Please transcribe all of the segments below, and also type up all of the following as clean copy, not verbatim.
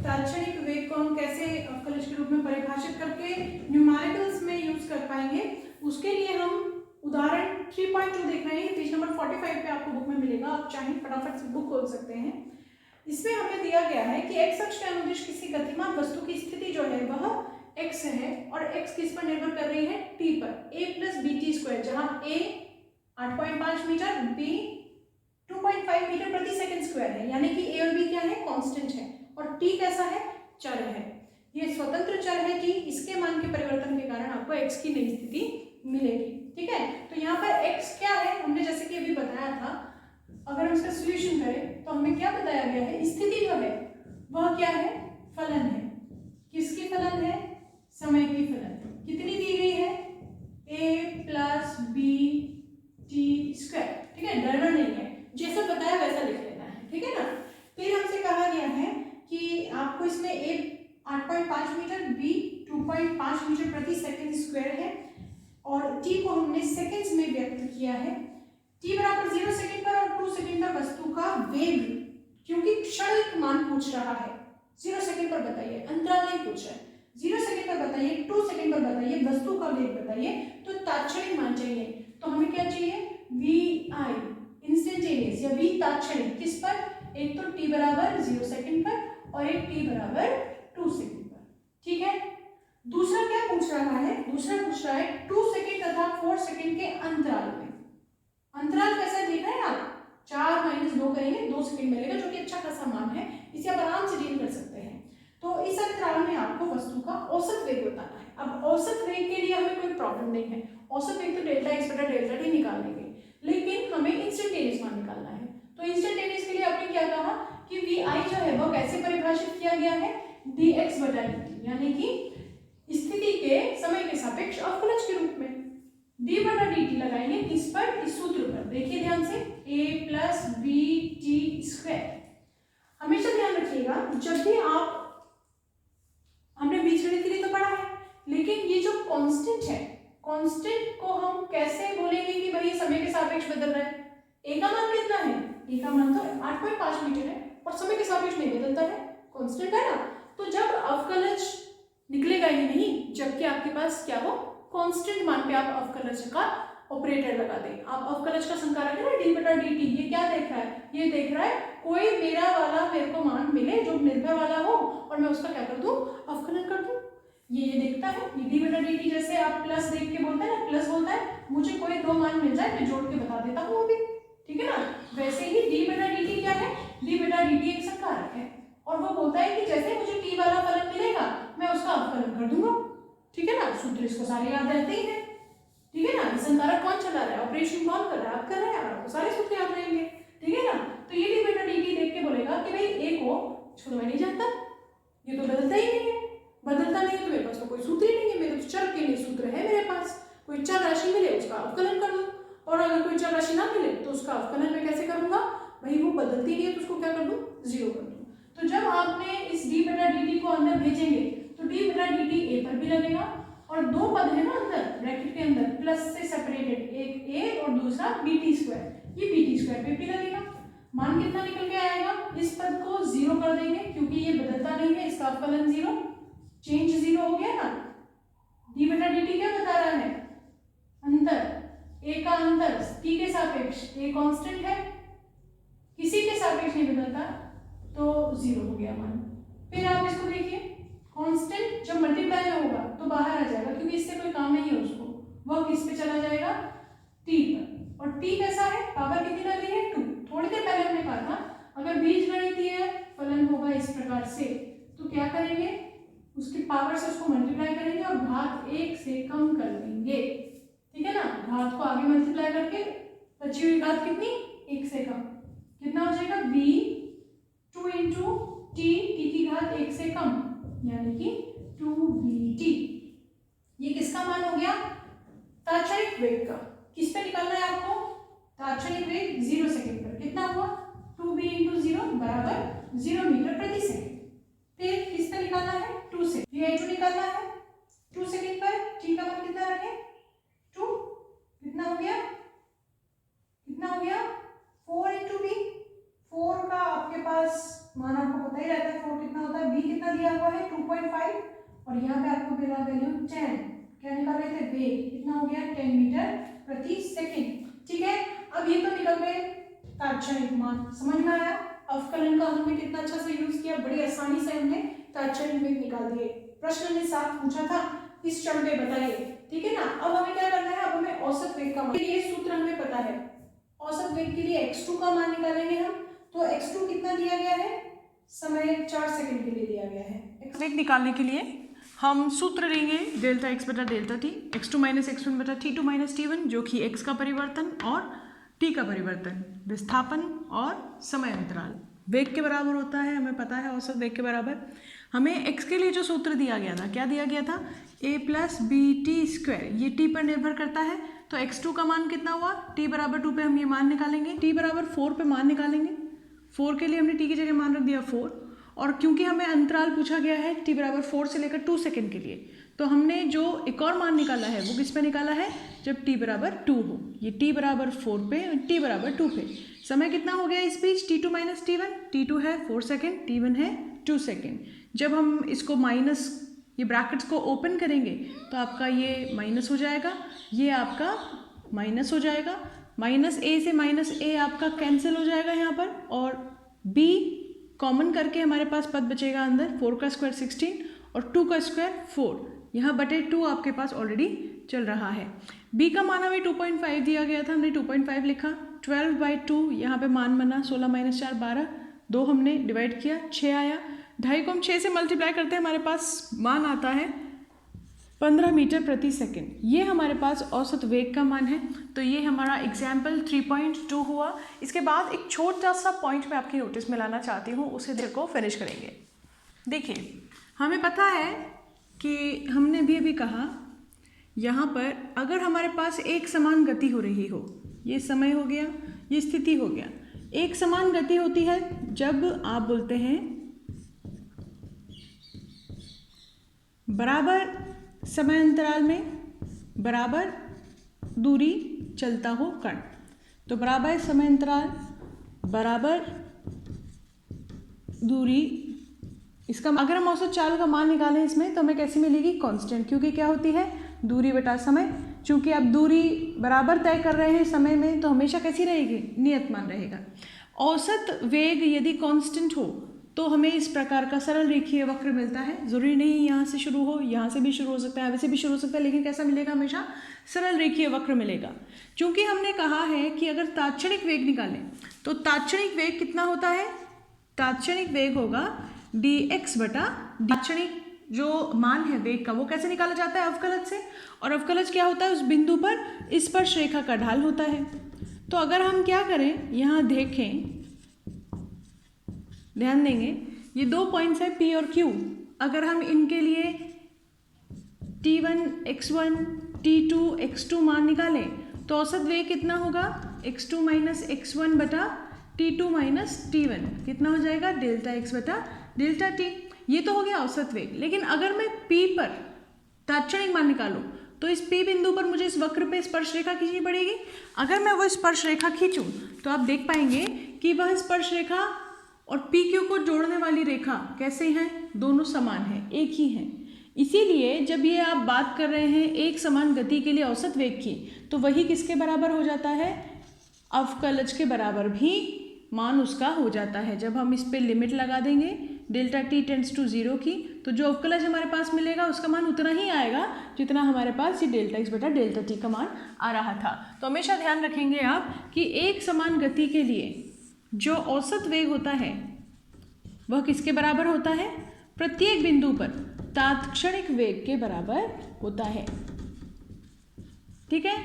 तात्क्षणिक वेग को हम कैसे अवकलज के रूप में परिभाषित करके न्यूमेरिकल्स में यूज कर पाएंगे, उसके लिए हम उदाहरण 3.2 देख रहे हैं। पेज नंबर 45 पे आपको बुक में मिलेगा, आप चाहें फटाफट से बुक खोल सकते हैं। इसमें हमें दिया गया है कि एक्स अक्ष के अनुदिश किसी गतिमान वस्तु की स्थिति जो है वह एक्स है और एक्स किस पर निर्भर कर रही है, टी पर। ए प्लस बी टी स्क्वायर, जहां ए 8.5 मीटर, बी 2.5 मीटर प्रति सेकंड स्क्वायर है, यानी कि ए और बी क्या है, कांस्टेंट है, और टी कैसा है, चर है। ये स्वतंत्र चर है कि इसके मान के परिवर्तन के कारण आपको एक्स की नई स्थिति मिलेगी। ठीक है, तो यहाँ पर एक्स क्या है, हमने जैसे कि अभी बताया था, अगर हम इसका सॉल्यूशन करें तो हमें क्या बताया गया है, स्थिति जो है वह क्या है, फलन है। किसकी फलन है, समय की फलन। कितनी दी गई है, a plus B T square. ठीक है, डरना नहीं है, जैसा बताया वैसा लिख लेना है। ठीक है ना। फिर हमसे कहा गया है कि आपको इसमें a 8.5 मीटर, b 2.5 मीटर प्रति सेकंड स्क्वायर है, और t को हमने सेकंड्स में व्यक्त किया है। t बराबर 0 सेकंड पर और 2 सेकंड पर वस्तु का वेग, क्योंकि क्षणिक मान पूछ रहा है, 0 सेकंड पर बताइए, अंतराल नहीं पूछ रहा है, 0 सेकंड पर बताइए, 2 सेकंड पर बताइए, वस्तु का वेग बताइए, तो तात्क्षणिक मान चाहिए। तो हमें क्या चाहिए, vi इंस्टेंटेनियस या v तात्क्षणिक, किस पर, एक तो t बराबर 0 सेकंड पर और एक t बराबर 2 सेकंड पर। ठीक है, दूसरा क्या पूछ रहा है, दूसरा पूछ रहा है 2 सेकंड तथा 4 सेकंड के अंतराल में। अंतराल कैसा देख रहे हैं आप, 4 माइनस 2 करेंगे 2 सेकंड मिलेगा, जो कि अच्छा खासा मान है, इसे आप आराम से डील कर सकते हैं। तो इस अंतराल में आपको वस्तु का औसत वेग बताना है। अब औसत वेग के लिए हमें कोई प्रॉब्लम नहीं है, औसत वेग तो डेल्टा एक्स बटा डेल्टा टी निकाल लेंगे, लेकिन हमें इंस्टेंटेनियस मान निकालना है। तो इंस्टेंटेनियस के लिए आपने क्या कहा कि वी आई जो है वो कैसे परिभाषित किया गया है, डी एक्स बटा डी टी, यानी कि स्थिति के समय के सापेक्ष अवकलज के रूप में। d बटा dt लगाएंगे किस पर, इस सूत्र पर। देखिए ध्यान से, a plus B T square. हमेशा ध्यान रखिएगा, जब भी आप, हमने बीजगणित के लिए तो पढ़ा है, लेकिन ये जो कांस्टेंट है, कांस्टेंट को हम कैसे बोलेंगे कि भाई समय के सापेक्ष बदल रहा है। a का मान कितना है, a का मान तो 8.5 मीटर है और समय के सापेक्ष नहीं बदलता है, कांस्टेंट है ना। तो जब अवकलज निकलेगा ही नहीं, जबकि आपके पास क्या हो, कांस्टेंट मान पे आप अवकलज का ऑपरेटर लगा दें। आप अवकलज का संकारक है ना d बटा dt, ये क्या देख रहा है, ये देख रहा है कोई मेरा वाला मेरे को मान मिले जो निर्भर वाला हो और मैं उसका क्या कर दूं, अवकलन कर दूं। ये देखता है, ये d बटा dt, जैसे आप प्लस देख के बोलते हैं ना, प्लस बोलता है मुझे कोई दो मान मिल जाए मैं जोड़ के बता देता हूँ अभी। ठीक है ना, वैसे ही d बटा dt क्या है, d बटा dt एक संकारक है और वो बोलता है कि जैसे मुझे t वाला फलन मिलेगा मैं उसका अवकलन कर दूंगा। ठीक है ना, सूत्र इसको सारे याद रहते ही हैं। ठीक है ना, संकारक कौन चला रहा है, ऑपरेशन कौन कर रहा है, आप कर रहे हैं, आपको सारे सूत्र याद रहेंगे। ठीक है ना, तो ये d बटा dt देख के बोलेगा कि भाई a को छोड़वा नहीं जाता, ये तो बदलता ही नहीं है, बदलता नहीं है तो मेरे पास तो कोई सूत्र ही नहीं है, मेरे तो चर के लिए सूत्र है मेरे पास, कोई चर राशि मिले उसका अवकलन कर दो, और अगर कोई चर राशि ना मिले तो उसका अवकलन मैं कैसे करूंगा, भाई वो बदलती नहीं है तो उसको क्या कर दूं, 0 कर दूं। तो जब आपने इस d बटा dt को अंदर भेजेंगे तो d बटा dt a पर भी लगेगा, और दो पद है ना अंदर ब्रैकेट के अंदर प्लस से सेपरेटेड, एक a और दूसरा bt स्क्वायर, ये bt स्क्वायर पे भी लगेगा। मान कितना निकल के आएगा, इस पद को 0 कर देंगे क्योंकि ये बदलता नहीं है, इसका अवकलन 0, चेंज 0 हो गया ना। d बटा dt क्या बता रहा है, अंतर, a का अंतर t के सापेक्ष, a कांस्टेंट है, किसी के सापेक्ष नहीं बदलता तो 0 हो गया मान। फिर आप इसको देखिए, कांस्टेंट जब मल्टीप्लाई में होगा तो बाहर आ जाएगा क्योंकि इससे कोई काम नहीं है उसको, वह किस पे चला जाएगा, t पर, और t कैसा है, पावर कितनी लग रही है, 2। थोड़ी देर पहले हमने कहा था अगर बीजगणितीय फलन होगा इस प्रकार से तो क्या करेंगे, उसकी पावर से उसको मल्टीप्लाई करेंगे और घात 1 से कम कर देंगे। ठीक है ना, घात को आगे मल्टीप्लाई करके बची हुई घात कितनी, 1 से कम, कितना हो जाएगा, b 2 इंटू टी, टी की घात 1 से कम, यानी कि 2bt। ये किसका मान हो गया, तात्क्षणिक वेग का। किस पे निकालना है आपको, तात्क्षणिक वेग 0 सेकंड पर, कितना हुआ, 2b इंटू 0 बराबर 0 मीटर प्रति सेकंड। फिर किस पे निकालना है, 2 से v2 निकालना है 2 सेकंड पर, t का मान कितना रखें, 2, कितना हो गया, कितना हो गया, 4 इंटू b, 4 का आपके पास मान आपको पता ही रहता है, 4 कितना होता है, b कितना 2.5 और यहाँ पे आपको मिला वैल्यू 10। क्या निकाल रहे थे? वेग। कितना हो गया? 10 मीटर प्रति सेकेंड। ठीक है, अब ये तो निकल गए तात्क्षणिक मान। समझ में आया? अवकलन का हमने कितना अच्छा से यूज किया, बड़ी आसानी से हमने तात्क्षणिक वेग निकाल दिए। प्रश्न ने साफ पूछा था इस क्षण पे बताइए, ठीक है ना। अब हमें क्या करना है? अब हमें औसत वेग का मान, ये सूत्र हमें पता है। औसत वेग के लिए x2 का मान निकालेंगे हम। तो x2 कितना दिया गया है? समय 4 सेकंड के लिए दिया गया है। वेग निकालने के लिए हम सूत्र लेंगे डेल्टा x बटा delta T, x2 minus x1 बटा t2 माइनस t1, जो कि x का परिवर्तन और t का परिवर्तन, विस्थापन और समय अंतराल वेग के बराबर होता है। हमें पता है औसत वेग के बराबर। हमें x के लिए जो सूत्र दिया गया था, क्या दिया गया था? a plus B T square, ये t पर निर्भर करता है। तो x2 का मान कितना हुआ? t बराबर 2 पे हम ये मान निकालेंगे, t बराबर 4 पे मान निकालेंगे। 4 के लिए हमने t की जगह मान रख दिया 4, और क्योंकि हमें अंतराल पूछा गया है t बराबर 4 से लेकर 2 सेकंड के लिए, तो हमने जो एक और मान निकाला है वो किस पे निकाला है? जब t बराबर 2 हो। ये t बराबर 4 पे, t बराबर 2 पे। समय कितना हो गया इस बीच? t2 माइनस t1, t2 है 4 सेकेंड, t1 है 2 सेकेंड। जब हम इसको माइनस, ये ब्रैकेट्स को ओपन करेंगे तो आपका ये माइनस हो जाएगा, ये आपका माइनस हो जाएगा, माइनस a से माइनस a आपका कैंसिल हो जाएगा यहाँ पर, और b कॉमन करके हमारे पास पद बचेगा अंदर, 4 का स्क्वायर 16 और 2 का स्क्वायर 4, यहाँ बटे 2 आपके पास ऑलरेडी चल रहा है। b का मान हमें 2.5 दिया गया था, हमने 2.5 लिखा। 12/2 यहाँ पे मान बना, 16 माइनस 4 12, 2 हमने डिवाइड किया, 6 आया। 2.5 को हम 6 से मल्टीप्लाई करते हैं, हमारे पास मान आता है 15 मीटर प्रति सेकेंड। ये हमारे पास औसत वेग का मान है। तो ये हमारा एग्जाम्पल 3.2 हुआ। इसके बाद एक छोटा सा पॉइंट मैं आपकी नोटिस में लाना चाहती हूँ, उसे देर को फिनिश करेंगे। देखिए, हमें पता है कि हमने भी अभी कहा यहाँ पर अगर हमारे पास एक समान गति हो रही हो, ये समय हो गया, ये स्थिति हो गया। एक समान गति होती है जब आप बोलते हैं बराबर समय अंतराल में बराबर दूरी चलता हो कण। तो बराबर समय अंतराल, बराबर दूरी, इसका अगर हम औसत चाल का मान निकालें इसमें तो हमें कैसी मिलेगी? कांस्टेंट, क्योंकि क्या होती है? दूरी बटा समय। चूंकि आप दूरी बराबर तय कर रहे हैं समय में, तो हमेशा कैसी रहेगी? नियत मान रहेगा। औसत वेग यदि कांस्टेंट हो तो हमें इस प्रकार का सरल रेखीय वक्र मिलता है। जरूरी नहीं यहाँ से शुरू हो, यहाँ से भी शुरू हो सकता है, वैसे भी शुरू हो सकता है, लेकिन कैसा मिलेगा? हमेशा सरल रेखीय वक्र मिलेगा। क्योंकि हमने कहा है कि अगर तात्क्षणिक वेग निकालें तो तात्क्षणिक वेग कितना होता है? तात्क्षणिक वेग होगा dx बटा तात्क्षणिक जो मान है वेग का, वो कैसे निकाला जाता है? अवकलज से। और अवकलज क्या होता है? उस बिंदु पर स्पर्श रेखा का ढाल होता है। तो अगर हम क्या करें, यहाँ देखें, ध्यान देंगे, ये 2 पॉइंट्स है P और Q। अगर हम इनके लिए T1 x1 T2 x2 मान निकालें तो औसत वेग कितना होगा? x2 माइनस x1 बटा T2 माइनस T1, कितना हो जाएगा? डेल्टा x बटा डेल्टा t। ये तो हो गया औसत वेग। लेकिन अगर मैं P पर तात्क्षणिक मान निकालूं तो इस P बिंदु पर मुझे इस वक्र पे स्पर्श रेखा खींचनी पड़ेगी। अगर मैं वो स्पर्श रेखा खींचूं तो आप देख पाएंगे कि वह स्पर्श रेखा और PQ को जोड़ने वाली रेखा कैसे हैं? दोनों समान हैं, एक ही हैं। इसीलिए जब ये आप बात कर रहे हैं एक समान गति के लिए औसत वेग की, तो वही किसके बराबर हो जाता है? अवकलज के बराबर भी मान उसका हो जाता है। जब हम इस पे लिमिट लगा देंगे डेल्टा t टेंड्स टू 0 की, तो जो अवकलज हमारे पास मिलेगा उसका मान उतना ही आएगा जितना हमारे पास ये डेल्टा x बटा डेल्टा t का मान आ रहा था। तो हमेशा ध्यान रखेंगे आप कि एक समान गति के लिए जो औसत वेग होता है वह किसके बराबर होता है? प्रत्येक बिंदु पर तात्क्षणिक वेग के बराबर होता है। ठीक है,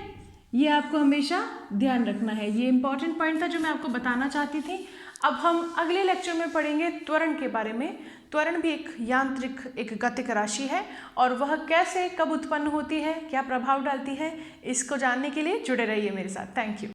ये आपको हमेशा ध्यान रखना है। ये इंपॉर्टेंट पॉइंट था जो मैं आपको बताना चाहती थी। अब हम अगले लेक्चर में पढ़ेंगे त्वरण के बारे में। त्वरण भी एक यांत्रिक, एक गतिक राशि है और वह कैसे, कब उत्पन्न होती है, क्या प्रभाव डालती है, इसको जानने के लिए जुड़े रहिए मेरे साथ। Thank you.